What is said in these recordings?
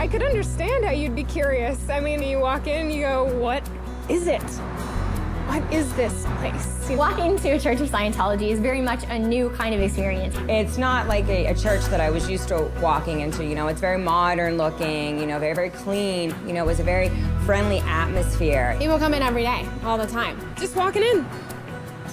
could understand how you'd be curious. I mean, you walk in, you go, what is it? What is this place? Walking to a church of Scientology is very much a new kind of experience. It's not like a church that I was used to walking into. You know, it's very modern looking, you know, very, very clean. You know, it was a very friendly atmosphere. People come in every day, all the time. Just walking in.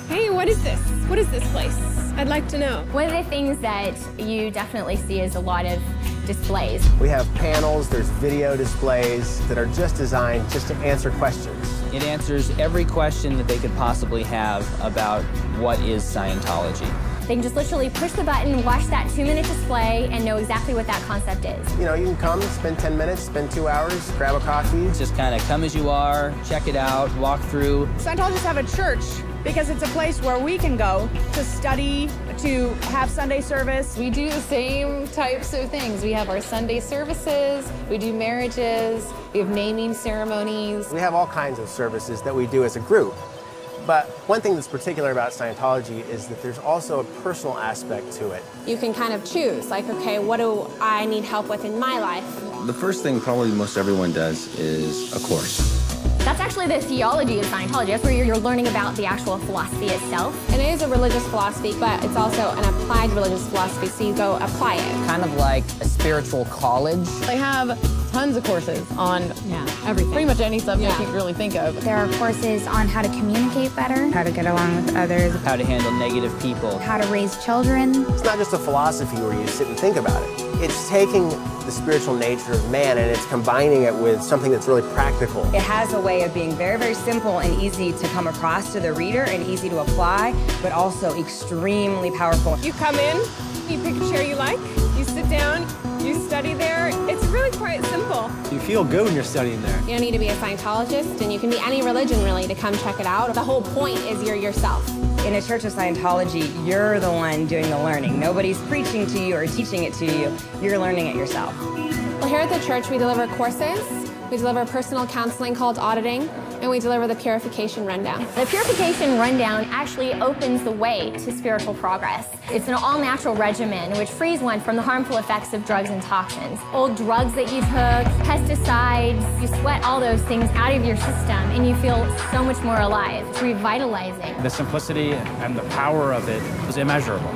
Hey, what is this? What is this place? I'd like to know. One of the things that you definitely see is a lot of displays. We have panels, there's video displays that are just designed just to answer questions. It answers every question that they could possibly have about what is Scientology. They can just literally push the button, watch that 2-minute display, and know exactly what that concept is. You know, you can come, spend 10 minutes, spend 2 hours, grab a coffee. Just kind of come as you are, check it out, walk through. Scientologists have a church because it's a place where we can go to study, to have Sunday service. We do the same types of things. We have our Sunday services, we do marriages, we have naming ceremonies. We have all kinds of services that we do as a group. But one thing that's particular about Scientology is that there's also a personal aspect to it. You can kind of choose, like, okay, what do I need help with in my life? The first thing probably most everyone does is a course. That's actually the theology of Scientology. That's where you're learning about the actual philosophy itself. And it is a religious philosophy, but it's also an applied religious philosophy, so you go apply it. Kind of like a spiritual college. They have tons of courses on everything. Pretty much any subject you can really think of. There are courses on how to communicate better, how to get along with others, How to handle negative people. how to raise children. It's not just a philosophy where you sit and think about it. It's taking the spiritual nature of man and it's combining it with something that's really practical. It has a way of being very, very simple and easy to come across to the reader and easy to apply, but also extremely powerful. You come in, you pick a chair you like, you sit down, you study there. It's really quite simple. You feel good when you're studying there. You don't need to be a Scientologist, and you can be any religion, really, to come check it out. The whole point is you're yourself. In a church of Scientology, you're the one doing the learning. Nobody's preaching to you or teaching it to you. You're learning it yourself. Well, here at the church, we deliver courses, we deliver personal counseling called auditing, and we deliver the purification rundown. The purification rundown actually opens the way to spiritual progress. It's an all-natural regimen which frees one from the harmful effects of drugs and toxins. Old drugs that you took, pesticides, you sweat all those things out of your system and you feel so much more alive. It's revitalizing. The simplicity and the power of it is immeasurable.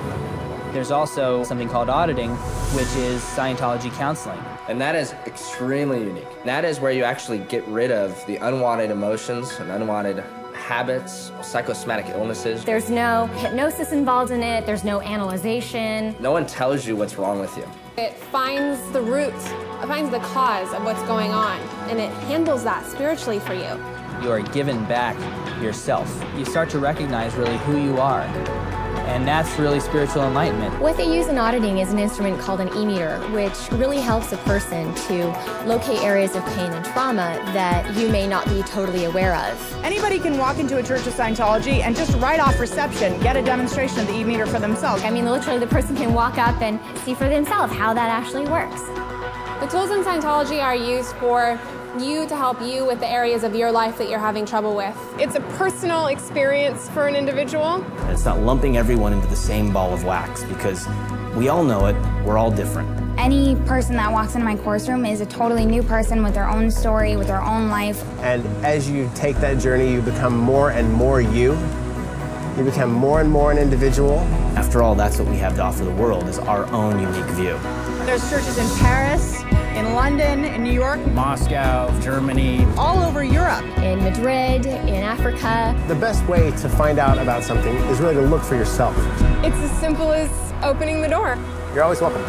There's also something called auditing, which is Scientology counseling. And that is extremely unique. That is where you actually get rid of the unwanted emotions and unwanted habits, psychosomatic illnesses. There's no hypnosis involved in it. There's no analyzation. No one tells you what's wrong with you. It finds the root, it finds the cause of what's going on, and it handles that spiritually for you. You are given back yourself. You start to recognize really who you are. And that's really spiritual enlightenment. What they use in auditing is an instrument called an e-meter, which really helps a person to locate areas of pain and trauma that you may not be totally aware of. Anybody can walk into a church of Scientology and just right off reception get a demonstration of the e-meter for themselves. I mean, literally the person can walk up and see for themselves how that actually works. The tools in Scientology are used for you to help you with the areas of your life that you're having trouble with. It's a personal experience for an individual. It's not lumping everyone into the same ball of wax because we all know it, we're all different. Any person that walks into my course room is a totally new person with their own story, with their own life. And as you take that journey, you become more and more you. You become more and more an individual. After all, that's what we have to offer the world, is our own unique view. There's churches in Paris, in London, in New York, Moscow, Germany, all over Europe. In Madrid, in Africa. The best way to find out about something is really to look for yourself. It's as simple as opening the door. You're always welcome.